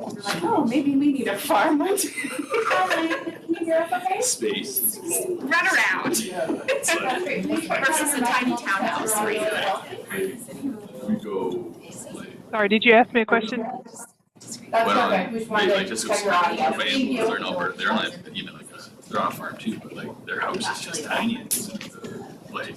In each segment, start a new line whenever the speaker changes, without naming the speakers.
We're like, oh, maybe we need a farm. Can you hear us okay?
Space.
Run around.
It's like,
Versus a tiny townhouse where you
we go like,
Sorry, did you ask me a question?
That's
well,
okay. We just
they
wanted
like
to
just go
check your
spend
audio.
more
Thank you.
they're in Alberta. They're on a, you know, like they're on a farm too, but like their house is just tiny and it's like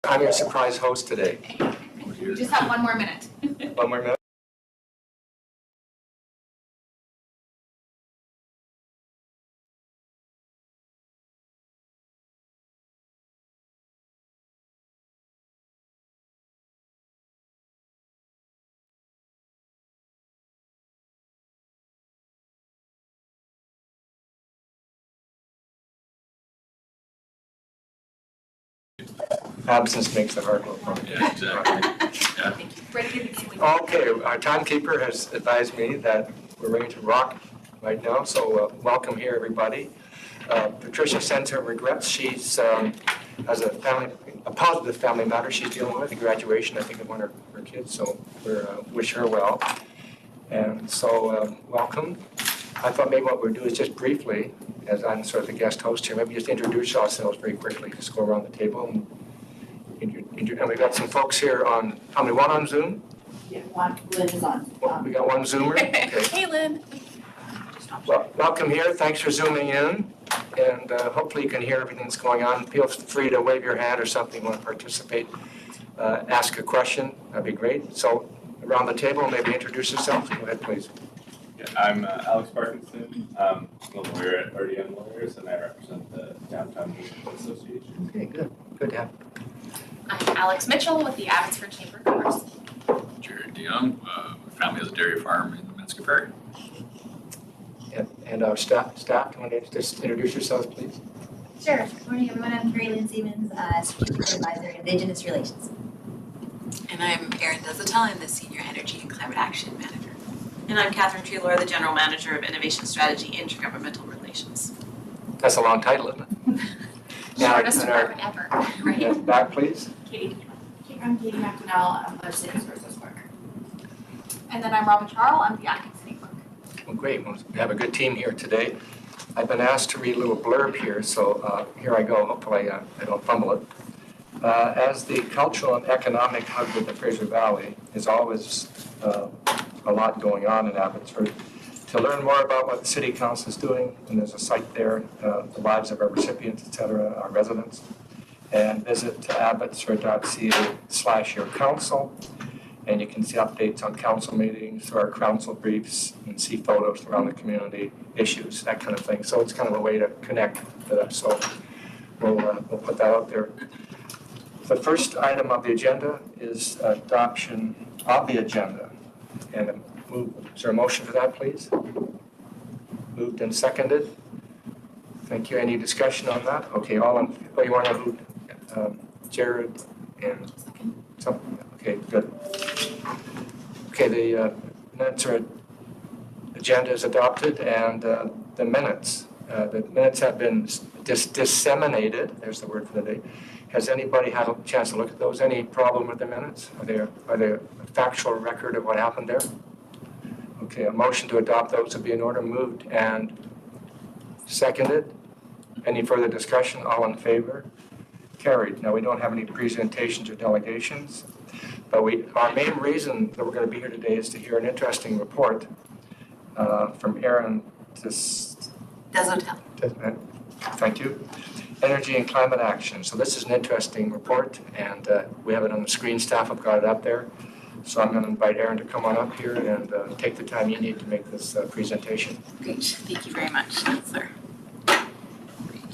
I'm your surprise host today.
We just have one more minute.
One more minute. Absence makes the heart grow fonder.
yeah, exactly. Yeah.
Thank you.
Okay, our timekeeper has advised me that we're ready to rock right now, so welcome here, everybody. Patricia sends her regrets. She's has a positive family matter she's dealing with, a graduation, I think, of one of her kids, so we wish her well. And so, welcome. I thought maybe what we'll do is just briefly, as I'm sort of the guest host here, maybe just introduce ourselves very quickly, just go around the table. And we've got some folks here on, how many, one on Zoom?
Yeah, Lynn is on.
We got one Zoomer? Okay.
Hey, Lynn.
Well, welcome here. Thanks for zooming in. And hopefully you can hear everything that's going on. Feel free to wave your hand or something, want to participate. Ask a question. That'd be great. So around the table, maybe introduce yourself. Go ahead, please.
Yeah, I'm Alex Parkinson. I'm a lawyer at RDM Lawyers, and I represent the Downtown Municipal Association.
Okay, good. Good to have.
I'm Alex Mitchell with the Abbotsford Chamber of Commerce.
Jared DeYoung, family has a dairy farm in Metzger Prairie.
And our staff, do you want to just introduce yourselves, please?
Sure. Good morning, everyone. I'm Carrie Lynn Siemens, Strategic Advisor, Indigenous Relations.
And I'm Erin Desautels, I'm the Senior Energy and Climate Action Manager.
And I'm Catherine Treelor, the General Manager of Innovation Strategy Intergovernmental Relations.
That's a long title, isn't it?
Shortest
and our-
department ever.
Right. Back, please.
I'm Katie McDonnell. I'm the City Services Clerk. And then I'm Robin Charles. I'm the Acting City Clerk.
Well, great. Well, we have a good team here today. I've been asked to read a little blurb here, so here I go. Hopefully I don't fumble it. As the cultural and economic hub of the Fraser Valley, there's always a lot going on in Abbotsford. To learn more about what the City Council is doing, and there's a site there, the lives of our recipients, et cetera, our residents, and visit abbotsford.ca/yourcouncil. And you can see updates on council meetings or council briefs and see photos around the community, issues, that kind of thing. So it's kind of a way to connect with us. So we'll put that out there. The first item of the agenda is adoption of the agenda. And is there a motion for that, please? Moved and seconded. Thank you. Any discussion on that? Okay, you want to move Jared and something? Okay, good. Okay, the agenda is adopted, and the minutes have been disseminated. There's the word for the day. Has anybody had a chance to look at those? Any problem with the minutes? Are they a factual record of what happened there? Okay, a motion to adopt those would be in order. Moved and seconded. Any further discussion? All in favor? Carried. Now, we don't have any presentations or delegations, but our main reason that we're going to be here today is to hear an interesting report from Aaron
Dezotel.
Thank you. Energy and climate action. So this is an interesting report, and we have it on the screen. Staff have got it up there. So I'm going to invite Aaron to come on up here and take the time you need to make this presentation.
Great, thank you very much, Chancellor. Great,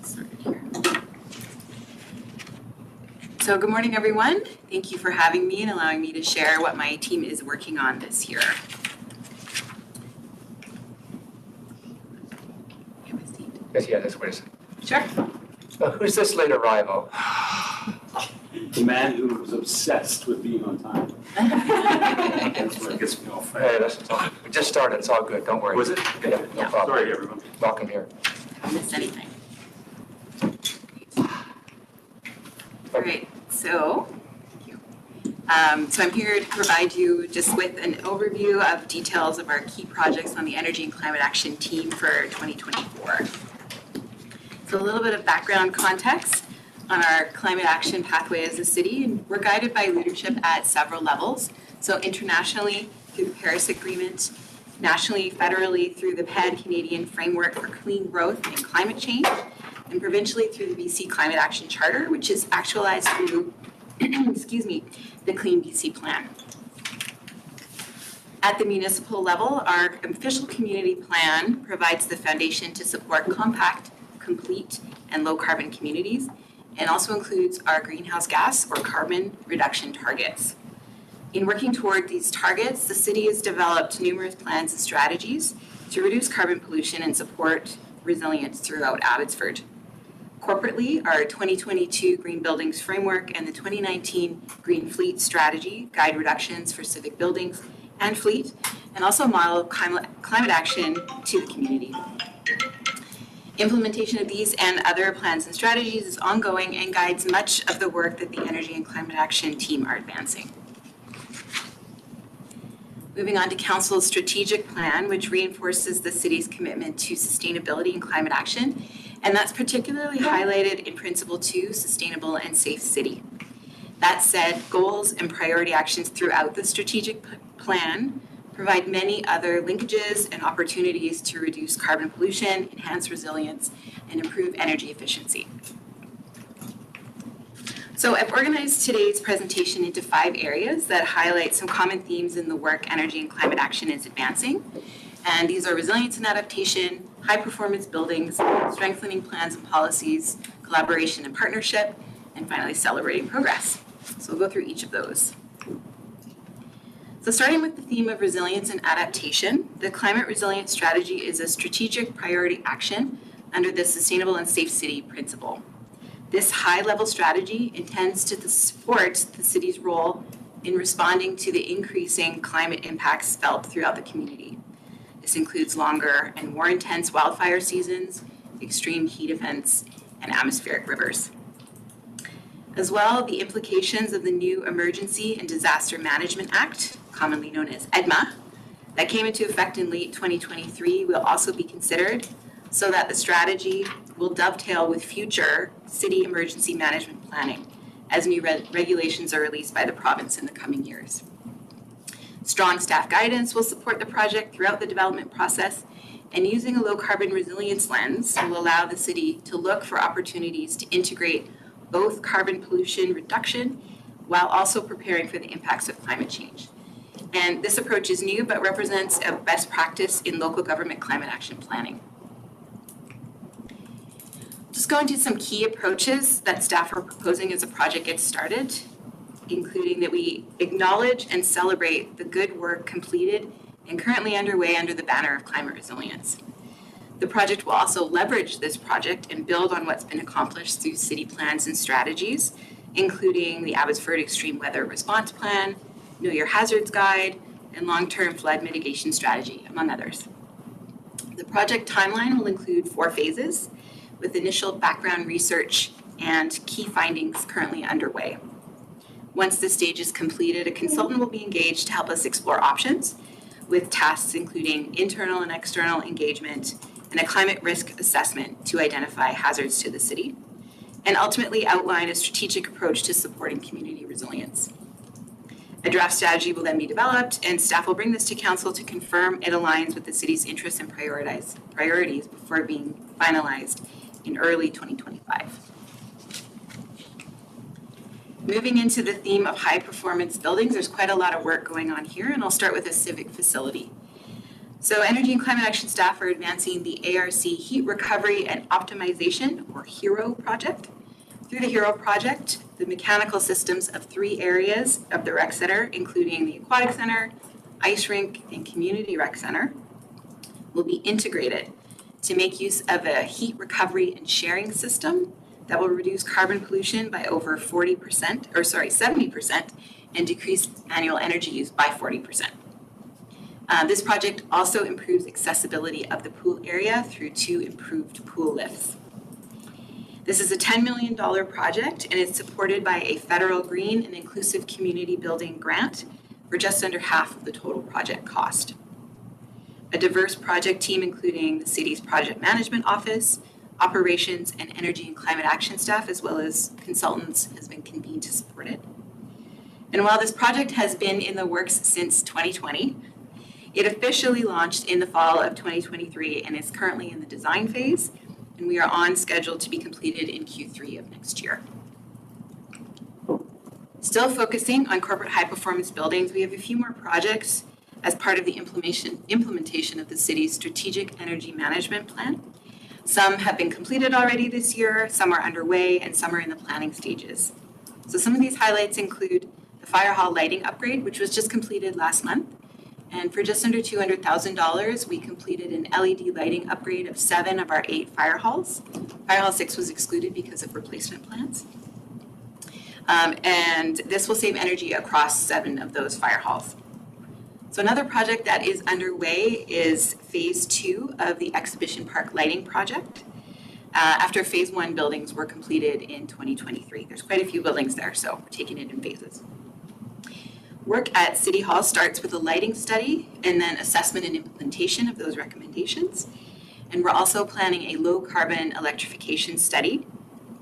started here. So good morning, everyone. Thank you for having me and allowing me to share what my team is working on this year.
Yeah, that's what it is.
Sure.
Who's this late arrival?
The man who was obsessed with being on time. That's what gets me all
Hey,
fired.
we just started. It's all good. Don't worry.
Was it?
Yeah, no
Yeah.
problem.
Sorry, everyone.
Welcome here.
Haven't missed anything. All right, so, thank you. So I'm here to provide you just with an overview of details of our key projects on the Energy and Climate Action team for 2024. So a little bit of background context on our climate action pathway as a city, and we're guided by leadership at several levels. So internationally through the Paris Agreement, nationally, federally through the PED Canadian Framework for Clean Growth and Climate Change, and provincially through the BC Climate Action Charter, which is actualized through, the Clean BC Plan. At the municipal level, our official community plan provides the foundation to support compact, complete, and low carbon communities, and also includes our greenhouse gas or carbon reduction targets. In working toward these targets, the city has developed numerous plans and strategies to reduce carbon pollution and support resilience throughout Abbotsford. Corporately, our 2022 Green Buildings Framework and the 2019 Green Fleet Strategy guide reductions for civic buildings and fleet, and also model climate action to the community. Implementation of these and other plans and strategies is ongoing and guides much of the work that the Energy and Climate Action team are advancing. Moving on to Council's strategic plan, which reinforces the city's commitment to sustainability and climate action, and that's particularly highlighted in Principle 2, Sustainable and Safe City. That said, goals and priority actions throughout the strategic plan provide many other linkages and opportunities to reduce carbon pollution, enhance resilience, and improve energy efficiency. So I've organized today's presentation into 5 areas that highlight some common themes in the work Energy and Climate Action is advancing. And these are resilience and adaptation, high performance buildings, strengthening plans and policies, collaboration and partnership, and finally celebrating progress. So we'll go through each of those. So starting with the theme of resilience and adaptation, the Climate Resilience Strategy is a strategic priority action under the Sustainable and Safe City principle. This high-level strategy intends to support the city's role in responding to the increasing climate impacts felt throughout the community. This includes longer and more intense wildfire seasons, extreme heat events, and atmospheric rivers. As well, the implications of the new Emergency and Disaster Management Act, commonly known as EDMA, that came into effect in late 2023 will also be considered so that the strategy will dovetail with future city emergency management planning as new regulations are released by the province in the coming years. Strong staff guidance will support the project throughout the development process, and using a low carbon resilience lens will allow the city to look for opportunities to integrate both carbon pollution reduction while also preparing for the impacts of climate change. And this approach is new, but represents a best practice in local government climate action planning. Just go into some key approaches that staff are proposing as a project gets started, including that we acknowledge and celebrate the good work completed and currently underway under the banner of climate resilience. The project will also leverage this project and build on what's been accomplished through city plans and strategies, including the Abbotsford Extreme Weather Response Plan, Know Your Hazards Guide, and long-term flood mitigation strategy, among others. The project timeline will include 4 phases, with initial background research and key findings currently underway. Once this stage is completed, a consultant will be engaged to help us explore options, with tasks including internal and external engagement and a climate risk assessment to identify hazards to the city, and ultimately outline a strategic approach to supporting community resilience. A draft strategy will then be developed, and staff will bring this to council to confirm it aligns with the city's interests and priorities before being finalized in early 2025. Moving into the theme of high performance buildings, there's quite a lot of work going on here, and I'll start with a civic facility. So Energy and Climate Action staff are advancing the ARC Heat Recovery and Optimization, or HERO project. Through the HERO project, the mechanical systems of 3 areas of the rec center, including the aquatic center, ice rink, and community rec center, will be integrated to make use of a heat recovery and sharing system that will reduce carbon pollution by over 70%, and decrease annual energy use by 40%. This project also improves accessibility of the pool area through 2 improved pool lifts. This is a $10 million project, and it's supported by a federal green and inclusive community building grant for just under half of the total project cost. A diverse project team, including the city's project management office, operations, and energy and climate action staff, as well as consultants, has been convened to support it. And while this project has been in the works since 2020, it officially launched in the fall of 2023 and is currently in the design phase, and we are on schedule to be completed in Q3 of next year. Still focusing on corporate high-performance buildings, we have a few more projects as part of the implementation of the city's strategic energy management plan. Some have been completed already this year, some are underway, and some are in the planning stages. So some of these highlights include the fire hall lighting upgrade, which was just completed last month. And for just under $200,000, we completed an LED lighting upgrade of 7 of our 8 fire halls. Fire hall 6 was excluded because of replacement plans. And this will save energy across 7 of those fire halls. So another project that is underway is phase 2 of the Exhibition Park lighting project. After phase 1 buildings were completed in 2023. There's quite a few buildings there, so we're taking it in phases. Work at City Hall starts with a lighting study and then assessment and implementation of those recommendations. And we're also planning a low carbon electrification study,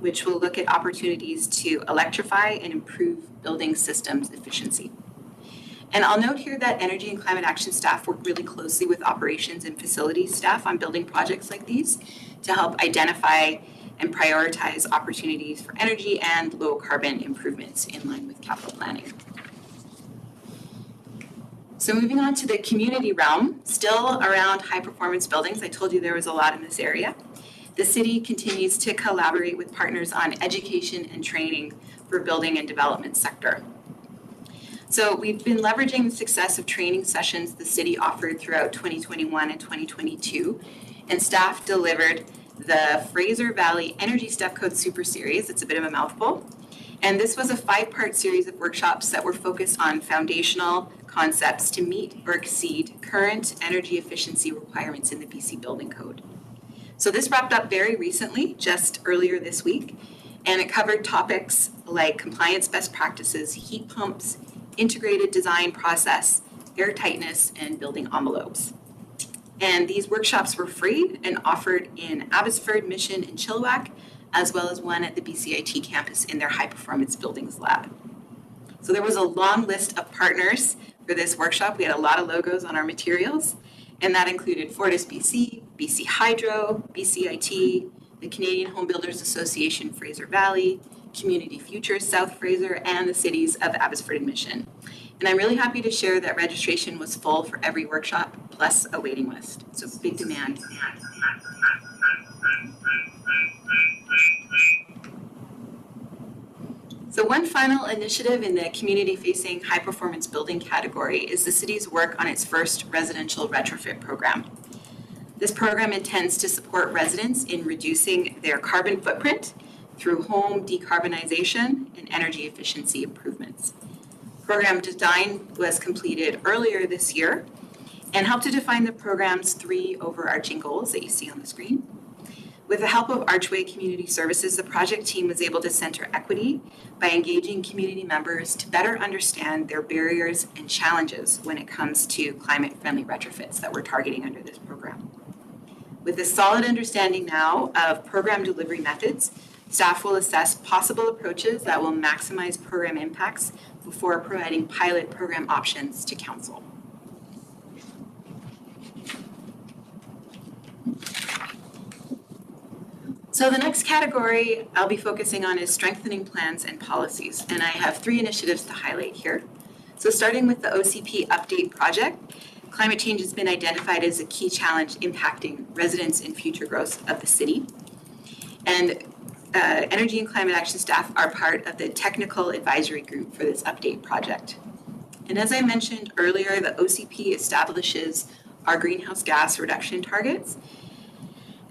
which will look at opportunities to electrify and improve building systems efficiency. And I'll note here that Energy and Climate Action staff work really closely with operations and facilities staff on building projects like these to help identify and prioritize opportunities for energy and low carbon improvements in line with capital planning. So moving on to the community realm, still around high performance buildings, I told you there was a lot in this area. The city continues to collaborate with partners on education and training for building and development sector. So we've been leveraging the success of training sessions the city offered throughout 2021 and 2022, and staff delivered the Fraser Valley Energy Step Code Super Series. It's a bit of a mouthful. And this was a 5-part series of workshops that were focused on foundational concepts to meet or exceed current energy efficiency requirements in the BC Building Code. So this wrapped up very recently, just earlier this week, and it covered topics like compliance best practices, heat pumps, integrated design process, air tightness, and building envelopes. And these workshops were free and offered in Abbotsford, Mission, and Chilliwack, as well as one at the BCIT campus in their high performance buildings lab. So there was a long list of partners for this workshop. We had a lot of logos on our materials, and that included Fortis BC, BC Hydro, BCIT, the Canadian Home Builders Association Fraser Valley, Community Futures, South Fraser, and the cities of Abbotsford and Mission. And I'm really happy to share that registration was full for every workshop, plus a waiting list. So big demand. So one final initiative in the community-facing high-performance building category is the city's work on its first residential retrofit program. This program intends to support residents in reducing their carbon footprint through home decarbonization and energy efficiency improvements. Program design was completed earlier this year and helped to define the program's 3 overarching goals that you see on the screen. With the help of Archway Community Services, the project team was able to center equity by engaging community members to better understand their barriers and challenges when it comes to climate-friendly retrofits that we're targeting under this program. With a solid understanding now of program delivery methods, staff will assess possible approaches that will maximize program impacts before providing pilot program options to council. So the next category I'll be focusing on is strengthening plans and policies, and I have 3 initiatives to highlight here. So starting with the OCP update project, climate change has been identified as a key challenge impacting residents and future growth of the city. And Energy and Climate Action staff are part of the technical advisory group for this update project. And as I mentioned earlier, the OCP establishes our greenhouse gas reduction targets.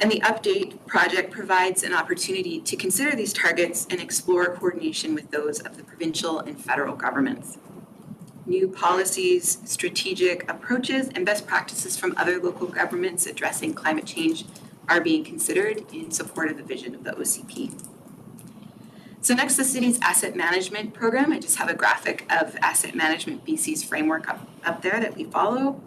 And the update project provides an opportunity to consider these targets and explore coordination with those of the provincial and federal governments. New policies, strategic approaches, and best practices from other local governments addressing climate change are being considered in support of the vision of the OCP. So next, the city's asset management program. I just have a graphic of Asset Management BC's framework up there that we follow.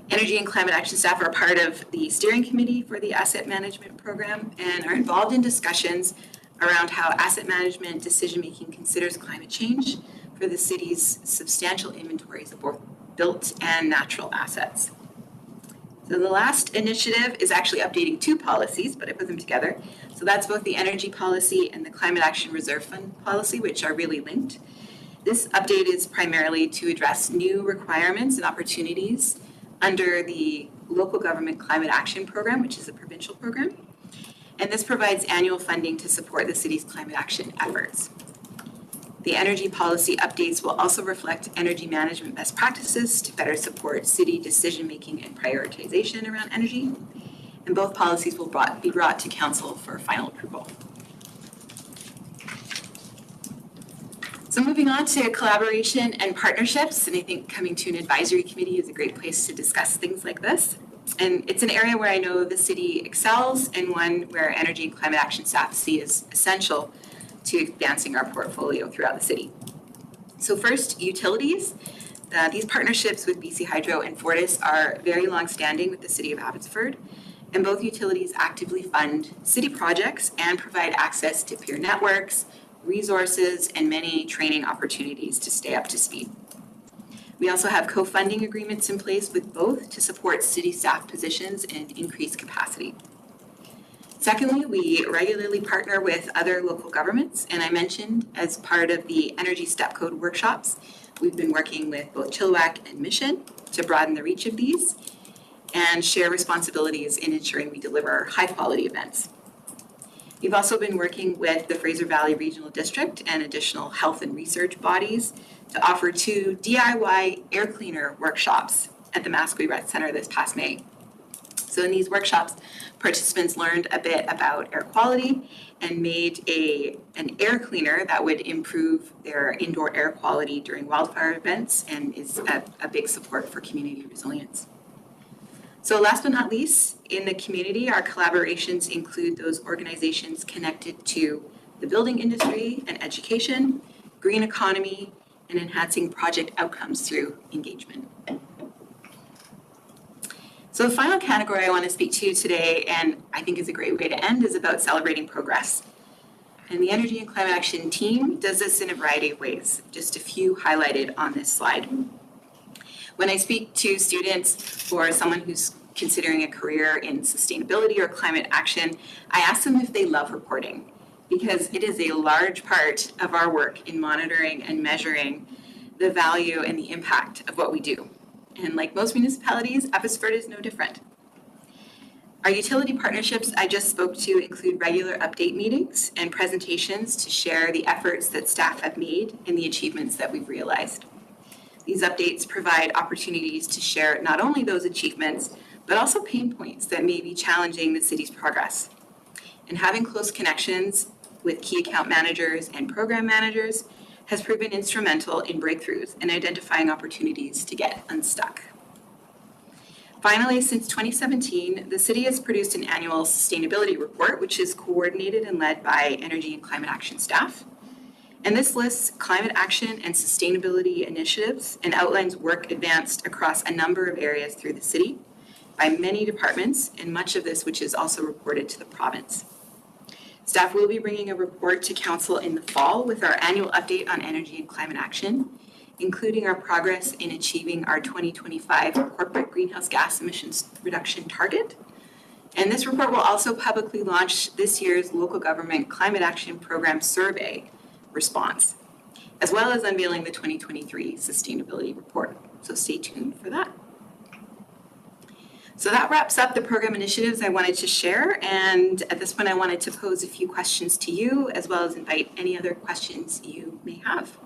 Energy and Climate Action staff are part of the steering committee for the asset management program and are involved in discussions around how asset management decision-making considers climate change for the city's substantial inventories of both built and natural assets. So the last initiative is actually updating 2 policies, but I put them together. So that's both the energy policy and the Climate Action Reserve Fund policy, which are really linked. This update is primarily to address new requirements and opportunities under the Local Government Climate Action Program, which is a provincial program. And this provides annual funding to support the city's climate action efforts. The energy policy updates will also reflect energy management best practices to better support city decision-making and prioritization around energy. And both policies will be brought to council for final approval. So moving on to collaboration and partnerships, and I think coming to an advisory committee is a great place to discuss things like this. And it's an area where I know the city excels and one where Energy and Climate Action staff see as essential to advancing our portfolio throughout the city. So first, utilities. These partnerships with BC Hydro and Fortis are very long-standing with the city of Abbotsford, and both utilities actively fund city projects and provide access to peer networks, resources, and many training opportunities to stay up to speed. We also have co-funding agreements in place with both to support city staff positions and increase capacity. Secondly, we regularly partner with other local governments, and I mentioned as part of the Energy Step Code workshops, we've been working with both Chilliwack and Mission to broaden the reach of these and share responsibilities in ensuring we deliver high-quality events. We've also been working with the Fraser Valley Regional District and additional health and research bodies to offer 2 DIY air cleaner workshops at the Mascouy Rec Center this past May. So in these workshops, participants learned a bit about air quality and made an air cleaner that would improve their indoor air quality during wildfire events and is a big support for community resilience. So last but not least, in the community, our collaborations include those organizations connected to the building industry and education, green economy, and enhancing project outcomes through engagement. So the final category I want to speak to today, and I think is a great way to end, is about celebrating progress. And the Energy and Climate Action team does this in a variety of ways, just a few highlighted on this slide. When I speak to students or someone who's considering a career in sustainability or climate action, I ask them if they love reporting. because it is a large part of our work in monitoring and measuring the value and the impact of what we do. And like most municipalities, Abbotsford is no different. Our utility partnerships I just spoke to include regular update meetings and presentations to share the efforts that staff have made and the achievements that we've realized. These updates provide opportunities to share not only those achievements, but also pain points that may be challenging the city's progress. And having close connections with key account managers and program managers has proven instrumental in breakthroughs and identifying opportunities to get unstuck. Finally, since 2017, the city has produced an annual sustainability report, which is coordinated and led by Energy and Climate Action staff. And this lists climate action and sustainability initiatives and outlines work advanced across a number of areas through the city by many departments, and much of this which is also reported to the province. Staff will be bringing a report to council in the fall with our annual update on energy and climate action, including our progress in achieving our 2025 corporate greenhouse gas emissions reduction target. And this report will also publicly launch this year's local government climate action program survey response, as well as unveiling the 2023 sustainability report. So stay tuned for that. So that wraps up the program initiatives I wanted to share. And at this point, I wanted to pose a few questions to you, as well as invite any other questions you may have.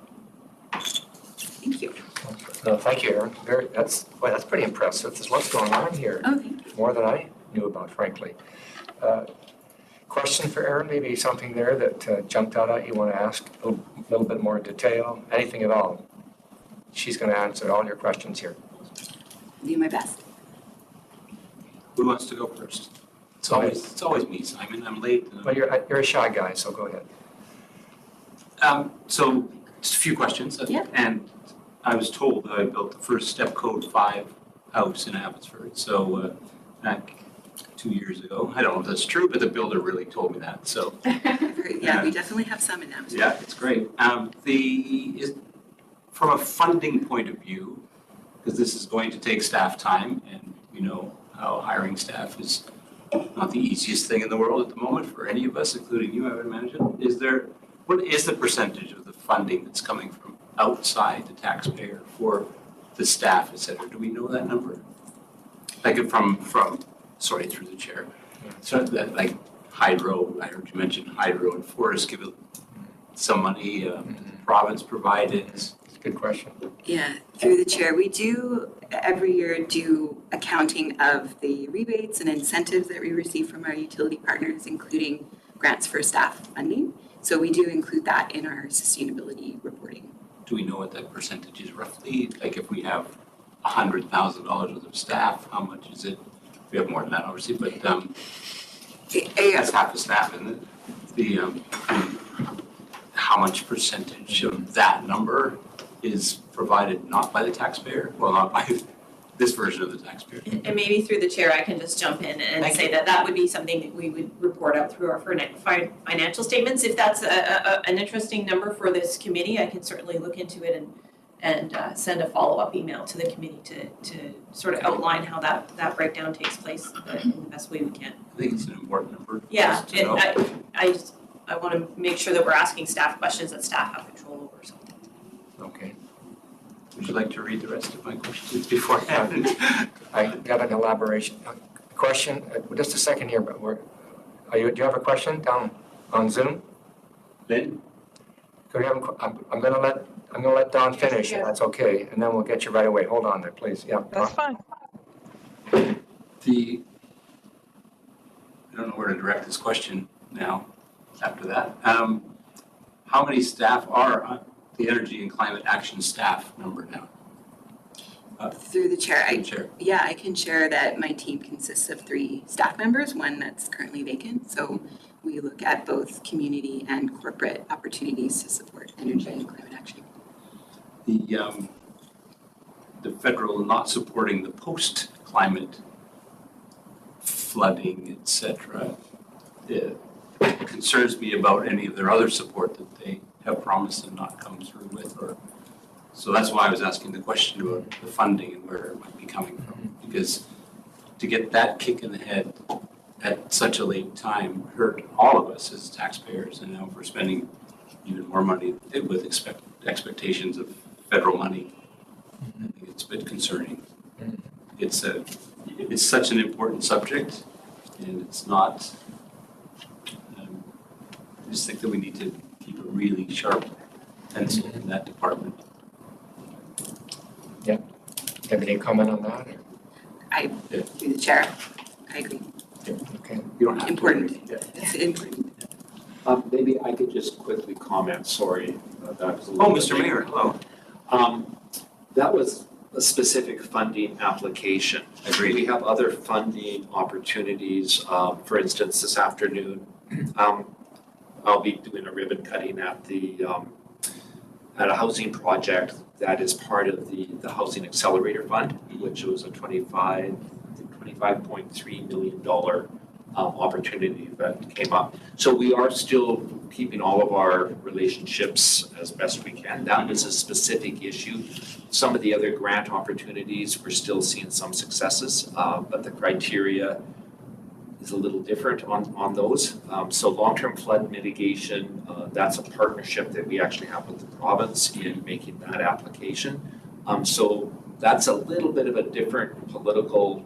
Thank you.
No, thank you, Erin. That's pretty impressive. There's lots going on here.
Oh, thank you.
More than I knew about, frankly. Question for Erin, maybe something there that jumped out at you want to ask a little bit more detail, anything at all. She's going to answer all your questions here.
I'll do my best.
Who wants to go first? It's always me, Simon. I'm late.
Well, you're a shy guy, so go ahead.
So just a few questions.
Yeah.
And I was told that I built the first step code 5 house in Abbotsford. So back 2 years ago. I don't know if that's true, but the builder really told me that. So
Yeah, we definitely have some in them.
yeah, it's great. From a funding point of view, because this is going to take staff time, and you know how hiring staff is not the easiest thing in the world at the moment for any of us, including you, I would imagine. What is the percentage of the funding that's coming from outside the taxpayer for the staff, et cetera? Do we know that number? Like sorry, through the chair. So that like hydro, I heard you mention hydro and forest, give it some money, the province provided.
Good question.
Yeah, through the chair, we do every year do accounting of the rebates and incentives that we receive from our utility partners, including grants for staff funding. So we do include that in our sustainability reporting.
Do we know what that percentage is roughly? Like if we have $100,000 worth of staff, how much is it? We have more than that, obviously, but that's half the staff, isn't it? How much percentage of that number is provided not by the taxpayer? Well, not by this version of the taxpayer.
And maybe through the chair, I can just jump in and say that would be something that we would report out through our financial statements. If that's an interesting number for this committee, I can certainly look into it and send a follow-up email to the committee to sort of outline how that breakdown takes place in the best way we can.
I think it's an important number.
Yeah,
just to know.
I want to make sure that we're asking staff questions that staff have control over, so.
Okay.
Would you like to read the rest of my questions beforehand?
I got an elaboration. Question, just a second here, but do you have a question down on Zoom?
Lynn?
I'm gonna let Don finish, if that's okay, and then we'll get you right away. Hold on there, please. Yeah.
That's fine.
I don't know where to direct this question now after that. How many staff are the Energy and Climate Action staff number now?
Through the chair,
Chair.
yeah, I can share that my team consists of 3 staff members, one that's currently vacant. So we look at both community and corporate opportunities to support energy and climate action.
The federal not supporting the post-climate flooding, et cetera, concerns me about any of their other support that they have promised and not come through with. So that's why I was asking the question about the funding and where it might be coming from. Because to get that kick in the head at such a late time hurt all of us as taxpayers. And now we're spending even more money with expectations of federal money. I think it's a bit concerning. It's such an important subject, and it's not. I just think that we need to keep a really sharp pencil in that department.
Have any comment on that?
Through the chair, I agree.
Okay.
You don't have
Important.
to. Yeah.
It's important.
Maybe I could just quickly comment, sorry. That was a
Oh,
little
Mr.
bit-
Mayor, hello.
That was a specific funding application.
Agreed.
We have other funding opportunities. For instance, this afternoon, I'll be doing a ribbon cutting at at a housing project that is part of the Housing Accelerator Fund, which was a $25.3 million opportunity that came up. So we are still keeping all of our relationships as best we can. That was a specific issue. Some of the other grant opportunities, we're still seeing some successes, but the criteria is a little different on those. So long-term flood mitigation, that's a partnership that we actually have with the province in making that application. So that's a little bit of a different political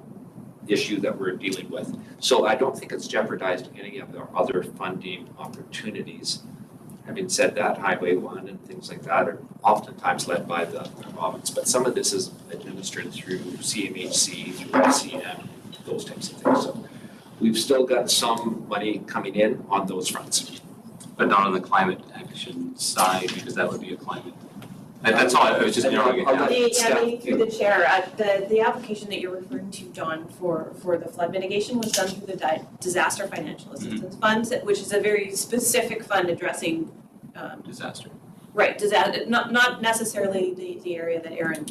issue that we're dealing with. So I don't think it's jeopardized any of our other funding opportunities. Having said that, Highway 1 and things like that are oftentimes led by the province, but some of this is administered through CMHC, through FCM, those types of things. So we've still got some money coming in on those fronts.
But not on the climate action side, because that would be a climate. That's all, I was just narrowing it down.
Maybe through the chair, the application that you're referring to, Don, for the flood mitigation was done through the Disaster Financial Assistance Fund, which is a very specific fund addressing
Disaster.
right, disaster, not necessarily the area that Aaron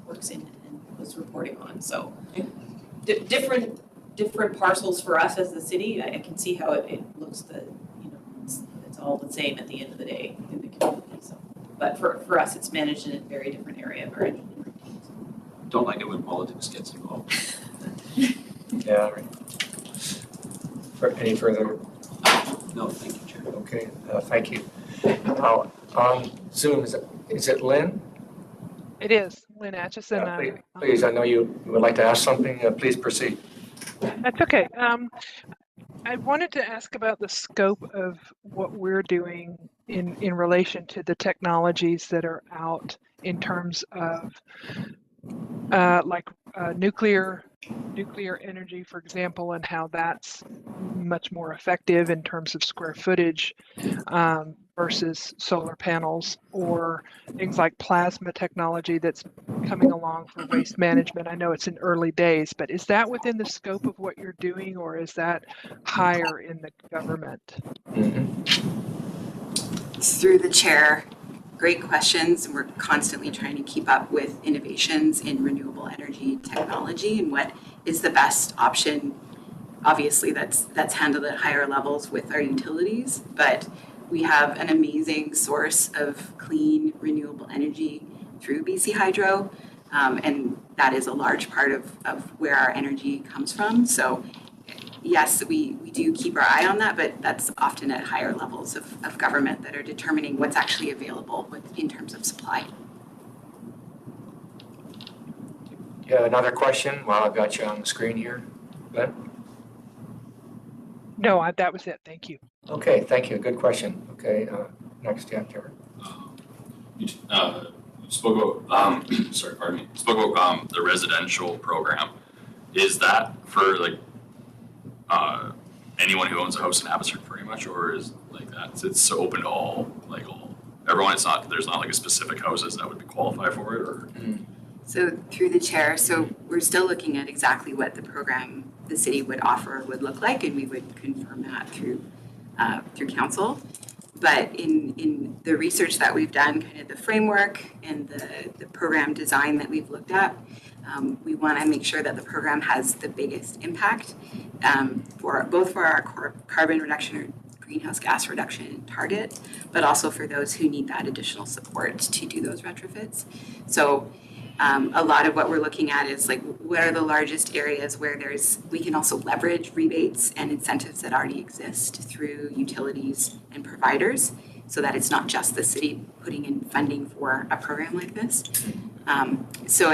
works in and was reporting on, so different parcels for us as the city. I can see how it looks it's all the same at the end of the day in the community, so. But for us, it's managed in a very different area of our engineering team.
Don't like it when politics gets involved.
Yeah, right. Any further?
No, thank you, Chair.
Okay, thank you. Now, on Zoom, is it Lynn?
It is, Lynn Atchison.
Please, I know you would like to ask something. Please proceed.
That's okay. I wanted to ask about the scope of what we're doing in relation to the technologies that are out in terms of nuclear energy, for example, and how that's much more effective in terms of square footage versus solar panels, or things like plasma technology that's coming along for waste management. I know it's in early days, but is that within the scope of what you're doing, or is that higher in the government?
Through the chair, great questions. We're constantly trying to keep up with innovations in renewable energy technology and what is the best option. Obviously, that's handled at higher levels with our utilities, but we have an amazing source of clean renewable energy through BC Hydro, and that is a large part of where our energy comes from. So yes, we do keep our eye on that, but that's often at higher levels of government that are determining what's actually available in terms of supply.
Yeah, another question while I've got you on the screen here, Lynn?
No, that was it. Thank you.
Okay, thank you. Good question. Okay, next, yeah, Jerry.
You spoke about, spoke about the residential program. Is that for anyone who owns a house in Abbotsford pretty much, or is like that? It's open to all, everyone. There's not like a specific houses that would qualify for it, or?
So through the chair, so we're still looking at exactly what the program the city would offer would look like, and we would confirm that through council. But in the research that we've done, kind of the framework and the program design that we've looked at, we want to make sure that the program has the biggest impact both for our carbon reduction or greenhouse gas reduction target, but also for those who need that additional support to do those retrofits. So A lot of what we're looking at is like, what are the largest areas where we can also leverage rebates and incentives that already exist through utilities and providers, so that it's not just the city putting in funding for a program like this. So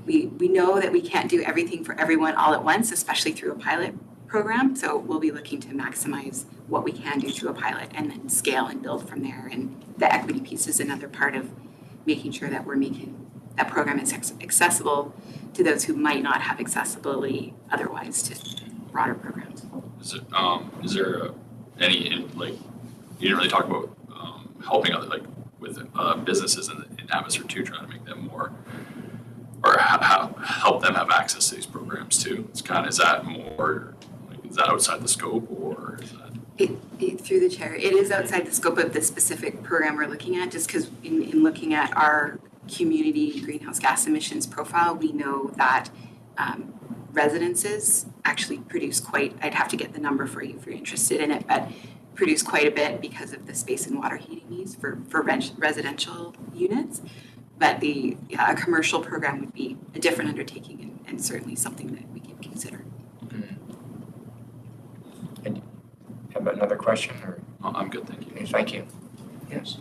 we know that we can't do everything for everyone all at once, especially through a pilot program. So we'll be looking to maximize what we can do through a pilot and then scale and build from there. And the equity piece is another part of making sure that we're making that program is accessible to those who might not have accessibility otherwise to broader programs.
Is there any, like, you didn't really talk about helping other, like, with businesses in Abbotsford too, trying to make them more, or help them have access to these programs too? It's kind of, is that more, like, is that outside the scope, or is that?
Through the chair, it is outside the scope of the specific program we're looking at, just because in looking at our community greenhouse gas emissions profile, we know that residences actually produce quite, I'd have to get the number for you if you're interested in it, but produce quite a bit because of the space and water heating needs for residential units. But a commercial program would be a different undertaking and certainly something that we can consider.
And have another question, or?
I'm good, thank you.
Thank you. Yes.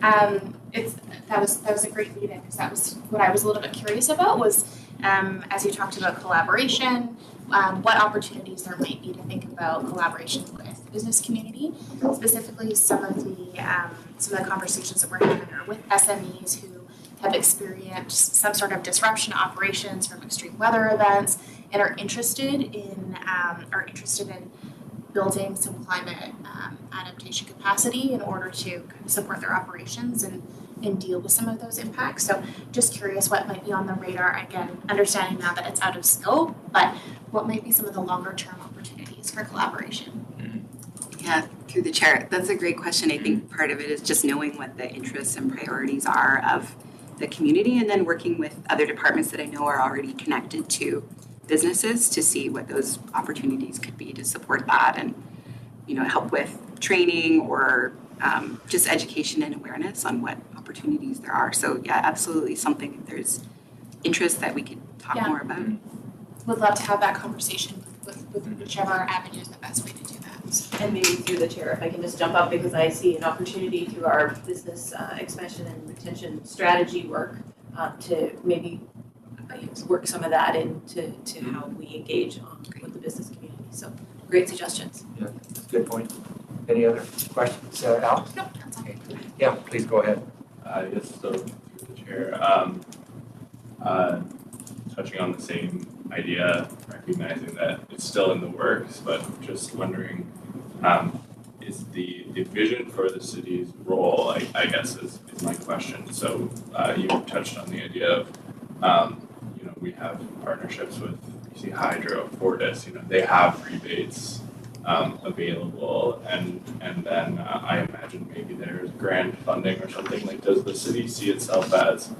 That was a great lead-in, because that was what I was a little bit curious about was, as you talked about collaboration, what opportunities there might be to think about collaboration with the business community. Specifically, some of the conversations that we're having are with SMEs who have experienced some sort of disruption to operations from extreme weather events and are interested in building some climate adaptation capacity in order to support their operations and deal with some of those impacts. So just curious what might be on the radar, again, understanding now that it's out of scope, but what might be some of the longer term opportunities for collaboration?
Yeah, through the chair, that's a great question. I think part of it is just knowing what the interests and priorities are of the community, and then working with other departments that I know are already connected to businesses to see what those opportunities could be to support that, and help with training or just education and awareness on what opportunities there are. So yeah, absolutely something if there's interest that we could talk more about.
Would love to have that conversation with whichever avenue is the best way to do that.
And maybe through the chair, if I can just jump up, because I see an opportunity through our business expansion and retention strategy work to maybe work some of that into how we engage with the business community. So great suggestions.
Yeah, good point. Any other questions, Alex?
No, that's all.
Okay. Yeah, please go ahead.
Yes, so through the chair, touching on the same idea, recognizing that it's still in the works, but just wondering, is the vision for the city's role, I guess is my question. So you touched on the idea of, we have partnerships with BC Hydro, Fortis, they have rebates available, and then I imagine maybe there's grant funding or something. Like, does the city see itself as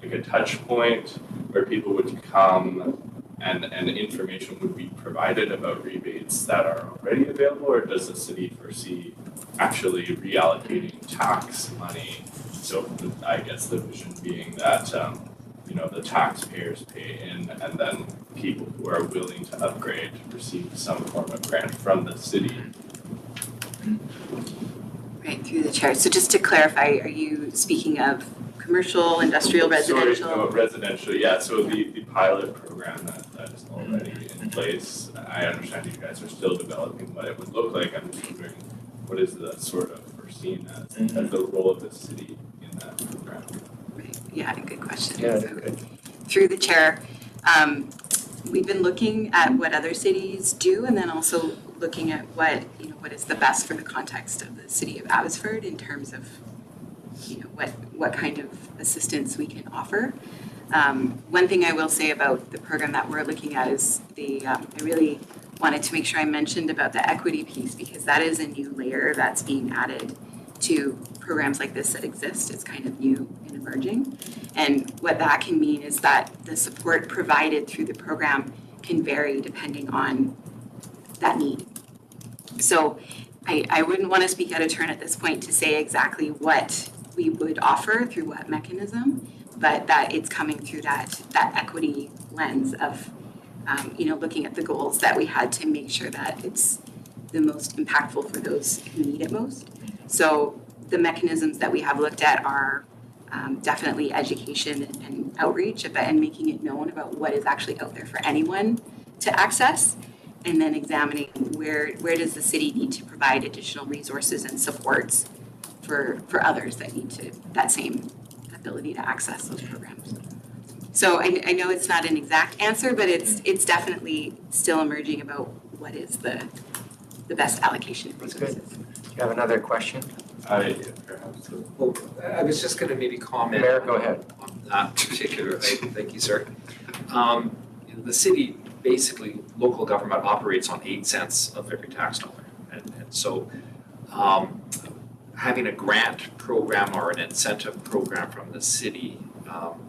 like a touch point where people would come and information would be provided about rebates that are already available, or does the city foresee actually reallocating tax money? So I guess the vision being that the taxpayers pay in, and then people who are willing to upgrade receive some form of grant from the city.
Right, through the chair. So just to clarify, are you speaking of commercial, industrial, residential?
Sorry, no, residential, yeah. So the pilot program that is already in place, I understand you guys are still developing what it would look like. I'm just wondering, what is the sort of foreseen as the role of the city in that program?
Right. Yeah, good question.
Yeah,
so,
good.
Through the chair, we've been looking at what other cities do, and then also looking at what is the best for the context of the city of Abbotsford in terms of what kind of assistance we can offer. One thing I will say about the program that we're looking at is I really wanted to make sure I mentioned about the equity piece, because that is a new layer that's being added to programs like this that exist. It's kind of new and emerging. And what that can mean is that the support provided through the program can vary depending on that need. So I wouldn't want to speak out of turn at this point to say exactly what we would offer through what mechanism, but that it's coming through that equity lens of, looking at the goals that we had to make sure that it's the most impactful for those who need it most. So the mechanisms that we have looked at are definitely education and outreach and making it known about what is actually out there for anyone to access, and then examining where does the city need to provide additional resources and supports for others that need that same ability to access those programs. So I know it's not an exact answer, but it's definitely still emerging about what is the best allocation of resources.
Do you have another question?
Perhaps.
Well, I was just gonna maybe comment.
Mayor, go ahead.
On that particular, thank you, sir. The city, basically, local government operates on 8 cents of every tax dollar. And so having a grant program or an incentive program from the city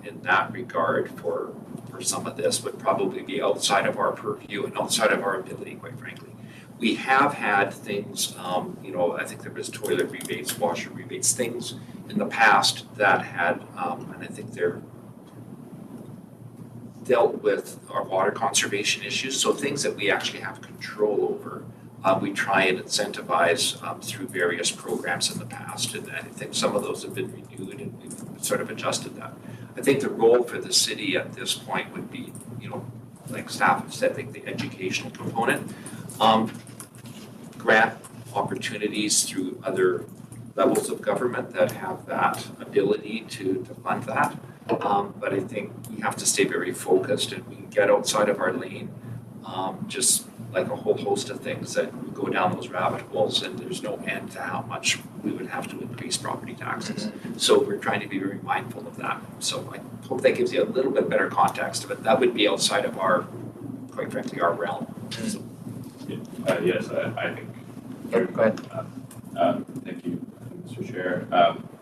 in that regard for some of this would probably be outside of our purview and outside of our ability, quite frankly. We have had things, I think there was toilet rebates, washer rebates, things in the past that had, and I think they're dealt with our water conservation issues. So things that we actually have control over, we try and incentivize through various programs in the past. And I think some of those have been renewed and we've sort of adjusted that. I think the role for the city at this point would be, like staff have said, I think the educational component. Grant opportunities through other levels of government that have that ability to fund that. But I think we have to stay very focused and we can get outside of our lane, just like a whole host of things that we go down those rabbit holes and there's no end to how much we would have to increase property taxes. So we're trying to be very mindful of that. So I hope that gives you a little bit better context of it. That would be outside of our, quite frankly, our realm. So,
Yes, I think.
Go ahead.
Thank you, Mr. Chair.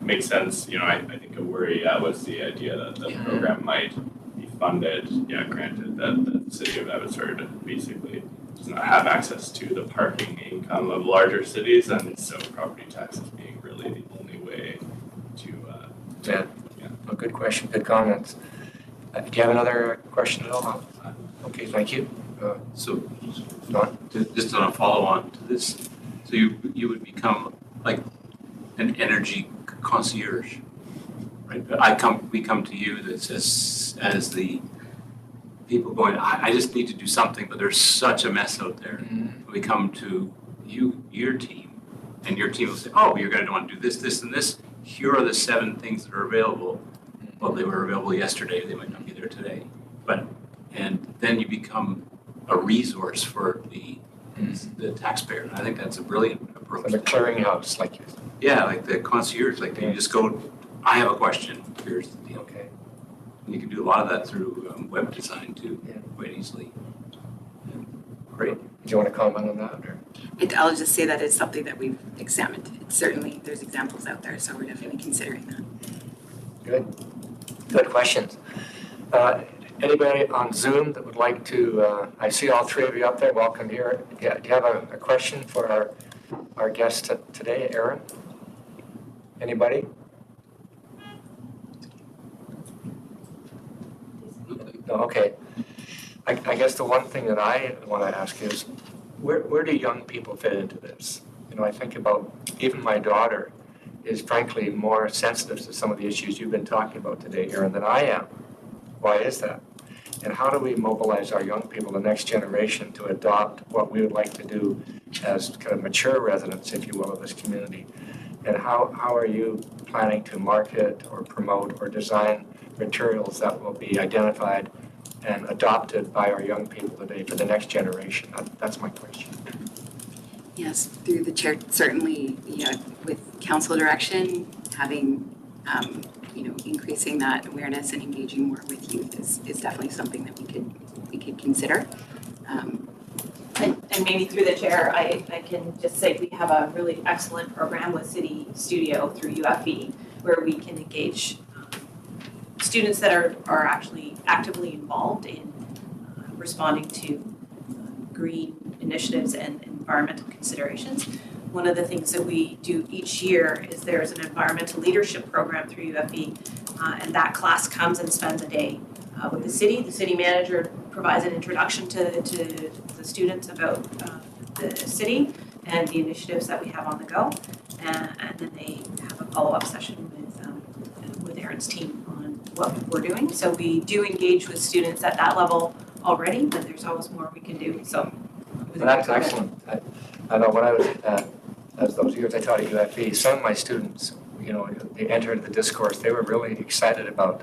Makes sense. I think a worry was the idea that the program might be funded. Yeah, granted that the city of Abbotsford basically does not have access to the parking income of larger cities, and so property taxes being really the only way to.
A good question, good comments. Do you have another question at all? Okay, thank you.
So,
Don?
just on a follow-on to this, so you would become like an energy concierge, right? But we come to you as the people going, I just need to do something, but there's such a mess out there. Mm-hmm. We come to your team, and your team will say, oh, you're going to want to do this, this, and this. Here are the 7 things that are available. Well, they were available yesterday. They might not be there today. And then you become a resource for the taxpayer. And I think that's a brilliant approach.
The clearinghouse, like you said.
Yeah, like the concierge, like you just go, I have a question, here's the deal.
Okay.
And you can do a lot of that through web design too, quite easily. Great.
Do you want to comment on that? Or?
I'll just say that it's something that we've examined. Certainly, there's examples out there, so we're definitely considering that.
Good questions. Anybody on Zoom that would like to, I see all 3 of you up there, welcome here. Yeah, do you have a question for our guest today, Aaron? Anybody? No, okay. I guess the one thing that I want to ask is, where do young people fit into this? I think about even my daughter is frankly more sensitive to some of the issues you've been talking about today, Aaron, than I am. Why is that? And how do we mobilize our young people, the next generation, to adopt what we would like to do as kind of mature residents, if you will, of this community? And how are you planning to market or promote or design materials that will be identified and adopted by our young people today for the next generation? That's my question.
Yes, through the chair, certainly, with council direction, having, increasing that awareness and engaging more with youth is definitely something that we could consider.
And maybe through the chair, I can just say we have a really excellent program with City Studio through UFE where we can engage students that are actually actively involved in responding to green initiatives and environmental considerations. One of the things that we do each year is there's an environmental leadership program through UFE And that class comes and spends a day with the city. The city manager provides an introduction to the students about the city and the initiatives that we have on the go. And then they have a follow-up session with Aaron's team on what we're doing. So we do engage with students at that level already, but there's always more we can do, so.
That's excellent. I know when I was, as those years I taught at UFE, some of my students, you know, they entered the discourse, they were really excited about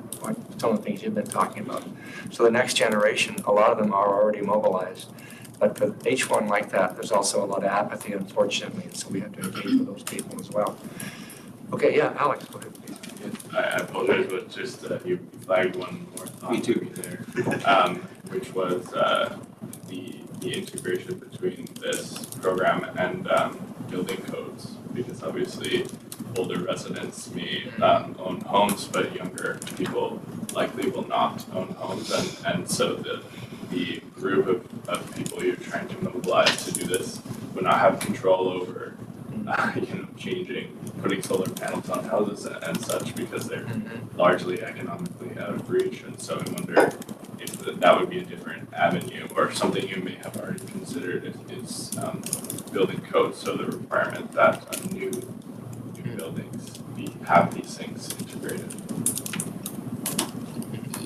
some of the things you've been talking about. So the next generation, a lot of them are already mobilized. But for each one like that, there's also a lot of apathy, unfortunately, and so we have to engage with those people as well. Okay, yeah, Alex, go ahead, please.
I apologize, but just you flagged one more thought
Me too.
for me there, which was the integration between this program and building codes, because obviously older residents may own homes, but younger people likely will not own homes, and so the group of people you're trying to mobilize to do this will not have control over putting solar panels on houses and such, because they're largely economically out of reach. And so I wonder if that would be a different avenue, or something you may have already considered is building codes, so the requirement that new buildings have these things integrated.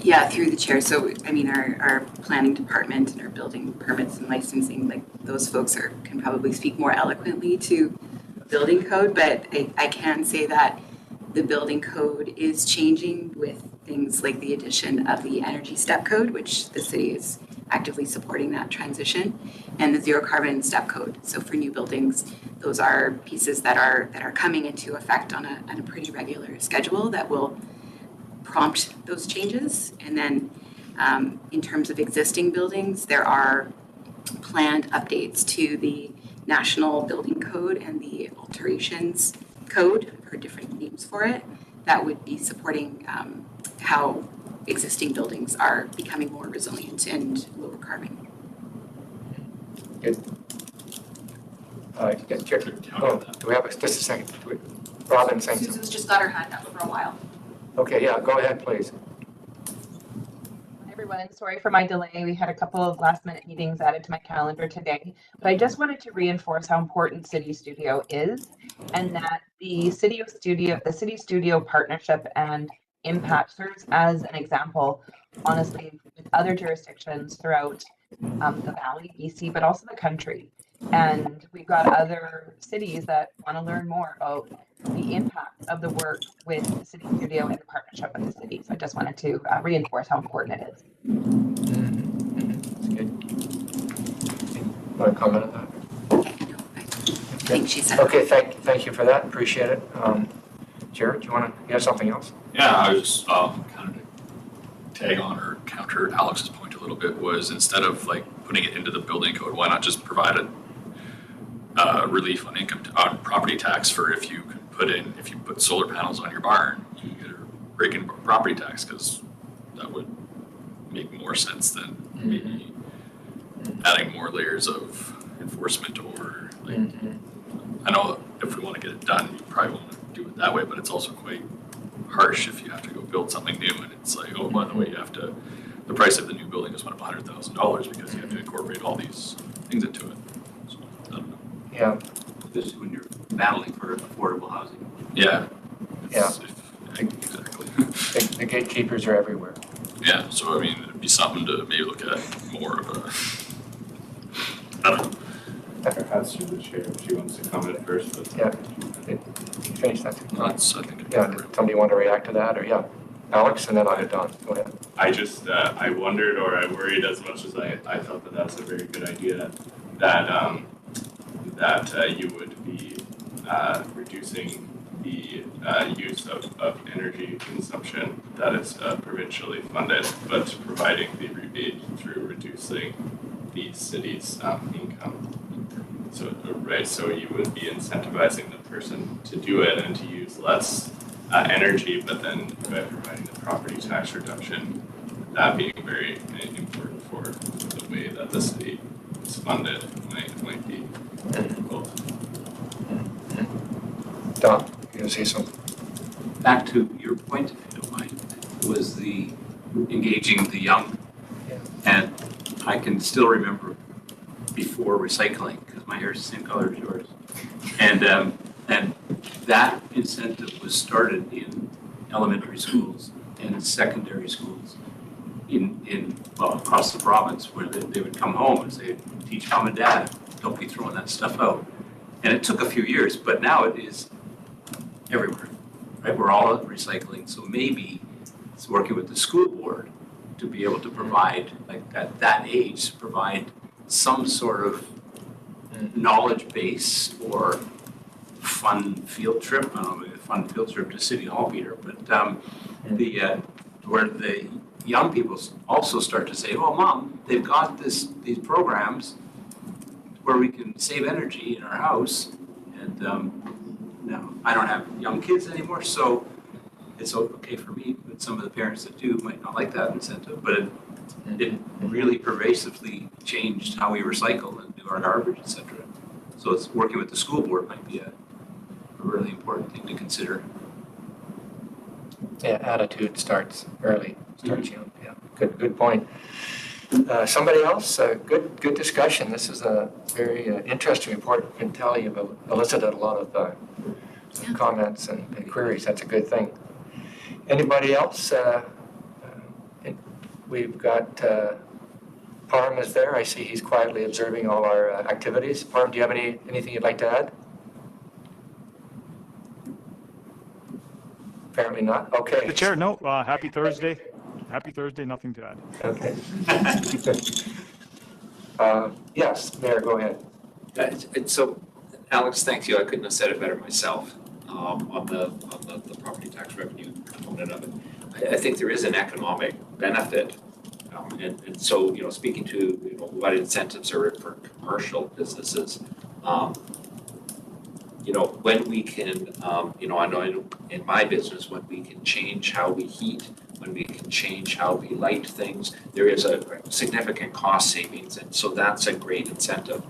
Yeah, through the chair. So, I mean, our planning department and our building permits and licensing, like those folks can probably speak more eloquently to building code, but I can say that the building code is changing with things like the addition of the energy step code, which the city is actively supporting that transition, and the zero carbon step code. So for new buildings, those are pieces that are coming into effect on a pretty regular schedule that will prompt those changes. And then in terms of existing buildings, there are planned updates to the National Building Code and the Alterations Code, or different names for it, that would be supporting how existing buildings are becoming more resilient and lower carbon.
Good. Do we have just a second? Robin saying something.
Susan's just got her hand up for a while.
Okay, yeah, go ahead, please.
Everyone, sorry for my delay. We had a couple of last-minute meetings added to my calendar today, but I just wanted to reinforce how important City Studio is, and that the City Studio partnership and impact serves as an example, honestly, with other jurisdictions throughout the Valley, BC, but also the country. And we've got other cities that want to learn more about the impact of the work with the City Studio and the partnership with the city. So I just wanted to reinforce how important it is.
That's good. Want to comment on that?
Yeah, no, I think she said.
Okay, thank you for that. Appreciate it. Jared, you have something else?
Yeah, I was just kind of tag on or counter Alex's point a little bit, was instead of like putting it into the building code, why not just provide a relief on on property tax for if you put solar panels on your barn, you get a break in property tax, because that would make more sense than maybe adding more layers of enforcement, or like, I know if we want to get it done, you probably want to do it that way, but it's also quite harsh if you have to go build something new and it's like, oh, by the way, the price of the new building is $100,000 because you have to incorporate all these things into it. So, I don't know.
Yeah.
This is when you're battling for affordable housing.
Yeah.
Yeah.
Exactly.
The gatekeepers are everywhere.
Yeah, so I mean, it'd be something to maybe look at more of a, I don't know.
Perhaps through the chair, if she wants to comment first. But
Yeah. Finish that.
That's, I think.
Yeah, did somebody want to react to that, or yeah? Alex, and then I'll head Don. Go ahead.
I just, I wondered, or I worried as much as I thought that that's a very good idea, that you would be reducing the use of energy consumption that is provincially funded, but providing the rebate through reducing the city's income. So, right, so you would be incentivizing the person to do it and to use less energy, but then by providing the property tax reduction, that being very important for the way that the city is funded might be difficult.
Don, you gonna say something?
Back to your point, if you don't mind. was the engaging the young.
Yeah.
And I can still remember before recycling, because my hair is the same color as yours. And that incentive was started in elementary schools and secondary schools well, across the province, where they would come home and say, teach mom and dad, don't be throwing that stuff out. And it took a few years, but now it is everywhere, right? We're all recycling, so maybe it's working with the school board to be able to provide, like at that age, provide some sort of knowledge base or fun field trip. I don't know, maybe a fun field trip to City Hall, Peter, but where the young people also start to say, "Oh, Mom, they've got these programs where we can save energy in our house," and now I don't have young kids anymore, so it's okay for me. But some of the parents that do might not like that incentive, but it really pervasively changed how we recycle and do our garbage, etc. So it's working with the school board might be a really important thing to consider.
Yeah, attitude starts early, starts young. Yeah, good point. Somebody else? Good discussion. This is a very interesting report. I can tell you've elicited a lot of comments and queries. That's a good thing. Anybody else? We've got Parm is there. I see he's quietly observing all our activities. Parm, do you have anything you'd like to add? Apparently not. Okay.
The chair, no. Happy Thursday. Happy Thursday. Nothing to add.
Okay. Yes, Mayor, go ahead.
So, Alex, thank you. I couldn't have said it better myself on the property tax revenue component of it. I think there is an economic benefit, and so speaking to what incentives are for commercial businesses. When we can, I know in my business, when we can change how we heat, when we can change how we light things, there is a significant cost savings, and so that's a great incentive.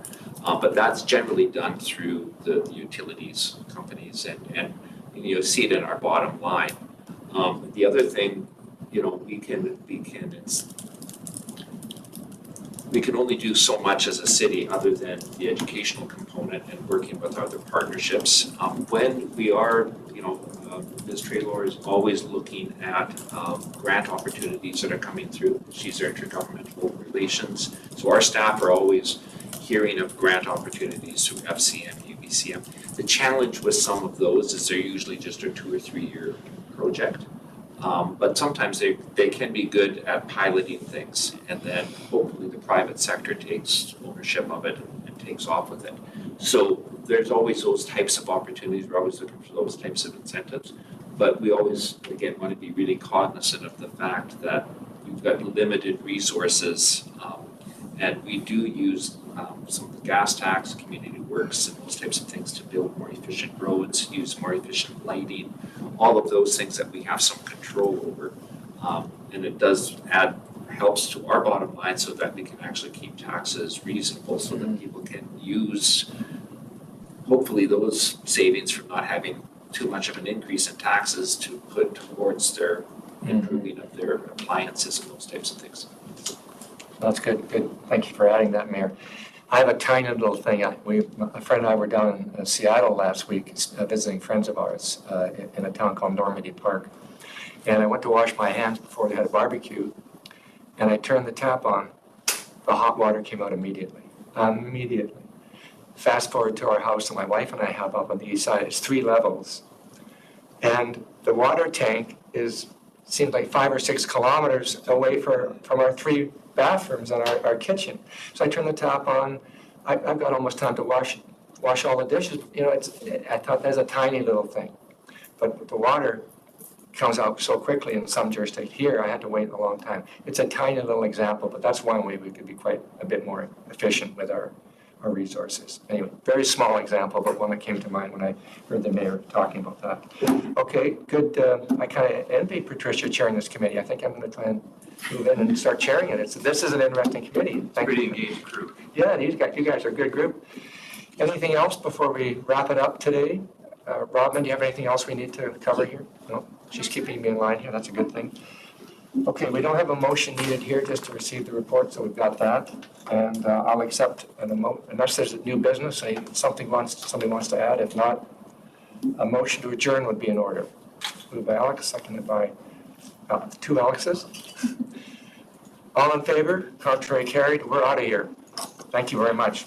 But that's generally done through the utilities companies, and you see it in our bottom line. The other thing, we can only do so much as a city other than the educational component and working with other partnerships. When we are, Ms. Traylor is always looking at grant opportunities that are coming through. She's our intergovernmental relations. So our staff are always hearing of grant opportunities through FCM, UBCM. The challenge with some of those is they're usually just a 2 or 3 year project. But sometimes they can be good at piloting things, and then hopefully the private sector takes ownership of it and takes off with it. So there's always those types of opportunities. We're always looking for those types of incentives. But we always, again, want to be really cognizant of the fact that we've got limited resources, and we do use some of the gas tax, community works, and those types of things to build more efficient roads, use more efficient lighting, all of those things that we have some control over. And it does helps to our bottom line so that we can actually keep taxes reasonable so that people can use, hopefully, those savings from not having too much of an increase in taxes to put towards their improving of their appliances and those types of things.
That's good. Good. Thank you for adding that, Mayor. I have a tiny little thing. A friend and I were down in Seattle last week visiting friends of ours in a town called Normandy Park. And I went to wash my hands before they had a barbecue. And I turned the tap on. The hot water came out immediately. Immediately. Fast forward to our house, and my wife and I have up on the east side. It's 3 levels. And the water tank seems like 5 or 6 kilometers away from our 3 bathrooms and our kitchen. So I turned the tap on. I've got almost time to wash all the dishes. I thought that's a tiny little thing. But the water comes out so quickly in some jurisdictions. Here, I had to wait a long time. It's a tiny little example, but that's one way we could be quite a bit more efficient with our resources. Anyway, very small example, but one that came to mind when I heard the mayor talking about that. Okay, good. I kind of envy Patricia chairing this committee. I think I'm going to try and move in and start chairing it. This is an interesting committee.
Pretty engaged group.
Yeah, you guys are a good group. Anything else before we wrap it up today? Robin, do you have anything else we need to cover here? No, she's keeping me in line here. That's a good thing. Okay, we don't have a motion needed here just to receive the report, so we've got that. And I'll accept unless there's a new business, somebody wants to add. If not, a motion to adjourn would be in order. Moved by Alex, seconded by two Alexes. All in favor? Contrary carried. We're out of here. Thank you very much.